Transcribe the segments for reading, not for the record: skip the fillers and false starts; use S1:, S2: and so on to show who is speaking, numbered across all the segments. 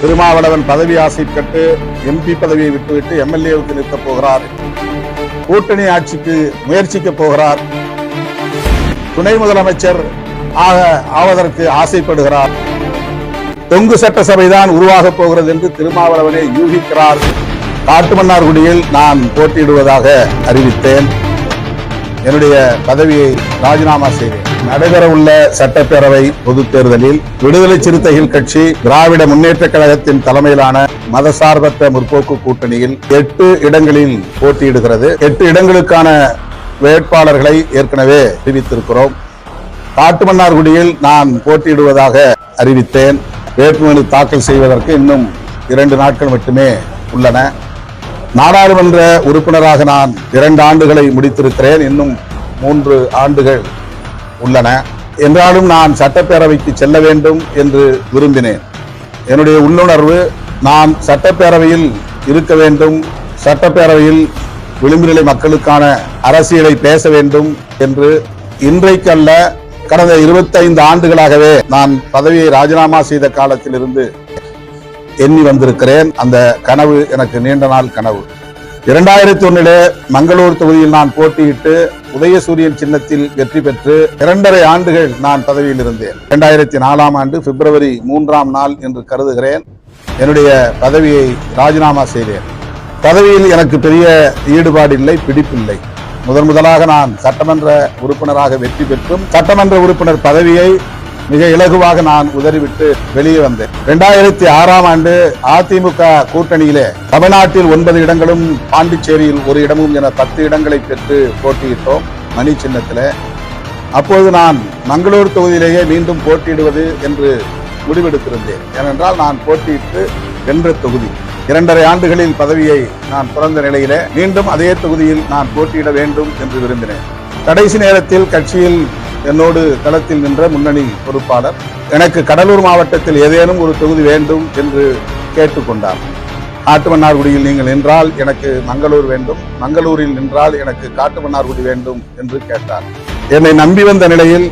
S1: திருமாவளவன் பதவி ஆசைப்பட்டு எம்பி பதவியை விட்டுவிட்டு எம்எல்ஏவுக்கு நிற்கப் போகிறார். கூட்டணி ஆட்சிக்கு முயற்சிக்க போகிறார். துணை முதலமைச்சர் ஆவதற்கு ஆசைப்படுகிறார். தொங்கு சட்டசபைதான் உருவாகப் போகிறது என்று திருமாவளவனை யூகிக்கிறார். காட்டுமன்னார்குடியில் நான் போட்டியிடுவதாக அறிவித்தேன். என்னுடைய பதவியை ராஜினாமா செய்தேன். நடைபெறவுள்ள சட்டப்பேரவை பொதுத் தேர்தலில் விடுதலை சிறுத்தைகள் கட்சி திராவிட முன்னேற்ற கழகத்தின் தலைமையிலான மதசார்பற்ற முற்போக்கு கூட்டணியில் 8 இடங்களில் போட்டியிடுகிறது. 8 இடங்களுக்கான வேட்பாளர்களை ஏற்கனவே அறிவித்திருக்கிறோம். காட்டுமன்னார்குடியில் நான் போட்டியிடுவதாக அறிவித்தேன். வேட்புமனு தாக்கல் செய்வதற்கு இன்னும் 2 நாட்கள் மட்டுமே உள்ளன. நாடாளுமன்ற உறுப்பினராக நான் 2 ஆண்டுகளை முடித்திருக்கிறேன். இன்னும் 3 ஆண்டுகள் உள்ளன. என்றாலும் நான் சட்டப்பேரவைக்கு செல்ல வேண்டும் என்று விரும்பினேன். என்னுடைய உள்ளுணர்வு நான் சட்டப்பேரவையில் இருக்க வேண்டும், சட்டப்பேரவையில் விளிம்புநிலை மக்களுக்கான அரசியலை பேச வேண்டும் என்று இன்றைக்கல்ல கடந்த 25 ஆண்டுகளாகவே நான் பதவியை ராஜினாமா செய்த காலத்திலிருந்து எண்ணி வந்திருக்கிறேன். அந்த கனவு எனக்கு நீண்ட நாள் கனவு. 2001 மங்களூர் தொகுதியில் நான் போட்டியிட்டு உதயசூரியன் சின்னத்தில் வெற்றி பெற்று 2.5 ஆண்டுகள் நான் பதவியில் இருந்தேன். 2004 ஆண்டு பிப்ரவரி 3ஆம் நாள் என்று கருதுகிறேன் என்னுடைய பதவியை ராஜினாமா செய்தேன். பதவியில் எனக்கு பெரிய ஈடுபாடு இல்லை, பிடிப்பில்லை. முதலாக நான் சட்டமன்ற உறுப்பினராக வெற்றி பெற்றும் சட்டமன்ற உறுப்பினர் பதவியை மிக இலகுவாக நான் உதறிவிட்டு வெளியே வந்தேன். 2006ஆம் ஆண்டு அதிமுக கூட்டணியிலே தமிழ்நாட்டில் 9 இடங்களும் பாண்டிச்சேரியில் 1 இடமும் என 10 இடங்களை பெற்று போட்டியிட்டோம் மணி சின்னத்திலே. அப்போது நான் மங்களூர் தொகுதியிலேயே மீண்டும் போட்டியிடுவது என்று முடிவெடுத்திருந்தேன். ஏனென்றால் நான் போட்டியிட்டு வென்ற தொகுதி. 2.5 ஆண்டுகளில் பதவியை நான் துறந்த நிலையிலே மீண்டும் அதே தொகுதியில் நான் போட்டியிட வேண்டும் என்று விரும்பினேன். கடைசி நேரத்தில் கட்சியில் என்னோடு களத்தில் நின்ற முன்னணி பொறுப்பாளர் எனக்கு கடலூர் மாவட்டத்தில் ஏதேனும் ஒரு தொகுதி வேண்டும் என்று கேட்டுக்கொண்டார். காட்டுமன்னார்குடியில் நீங்கள் நின்றால் எனக்கு மங்களூர் வேண்டும், மங்களூரில் நின்றால் எனக்கு காட்டுமன்னார்குடி வேண்டும் என்று கேட்டார். என்னை நம்பி வந்த நிலையில்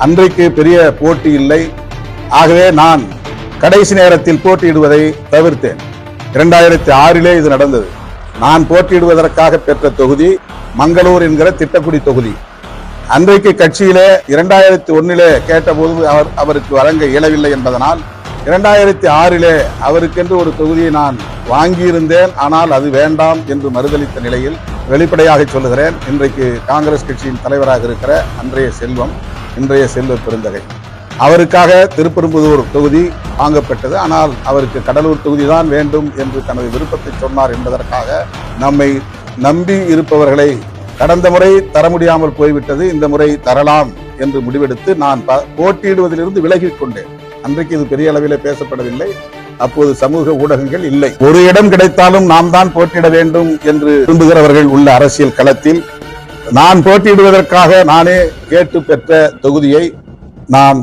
S1: அன்றைக்கு பெரிய போட்டி இல்லை. ஆகவே நான் கடைசி நேரத்தில் போட்டியிடுவதை தவிர்த்தேன். 2006 இது நடந்தது. நான் போட்டியிடுவதற்காக பெற்ற தொகுதி மங்களூர் என்கிற திட்டக்குடி தொகுதி. அன்றைக்கு கட்சியிலே 2001 கேட்டபோது அவருக்கு வழங்க இயலவில்லை என்பதனால் 2006 அவருக்கென்று ஒரு தொகுதியை நான் வாங்கியிருந்தேன். ஆனால் அது வேண்டாம் என்று மறுதளித்த நிலையில் வெளிப்படையாக சொல்லுகிறேன், இன்றைக்கு காங்கிரஸ் கட்சியின் தலைவராக இருக்கிற அன்றைய செல்வம், இன்றைய செல்வ பெருந்தகை, அவருக்காக திருப்பெரும்புதூர் தொகுதி வாங்கப்பட்டது. ஆனால் அவருக்கு கடலூர் தொகுதி தான் வேண்டும் என்று தனது விருப்பத்தை சொன்னார் என்பதற்காக நம்மை நம்பி இருப்பவர்களை கடந்த முறை தர முடியாமல் போய்விட்டது, இந்த முறை தரலாம் என்று முடிவெடுத்து நான் போட்டியிடுவதிலிருந்து விலகிக் கொண்டேன். அன்றைக்கு இது பெரிய அளவில் பேசப்படவில்லை. அப்போது சமூக ஊடகங்கள் இல்லை. ஒரு இடம் கிடைத்தாலும் நாம் தான் போட்டியிட வேண்டும் என்று விரும்புகிறவர்கள் உள்ள அரசியல் களத்தில் நான் போட்டியிடுவதற்காக நானே கேட்டு பெற்ற தொகுதியை நான்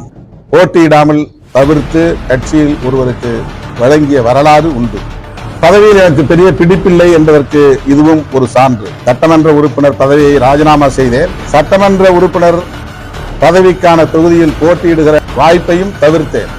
S1: போட்டியிடாமல் தவிர்த்து கட்சியில் ஒருவருக்கு வழங்கிய வரலாறு உண்டு. பதவியில் எனக்கு பெரிய பிடிப்பில்லை என்பதற்கு இதுவும் ஒரு சான்று. சட்டமன்ற உறுப்பினர் பதவியை ராஜினாமா செய்தேன். சட்டமன்ற உறுப்பினர் பதவிக்கான தொகுதியில் போட்டியிடுகிற வாய்ப்பையும் தவிர்த்தேன்.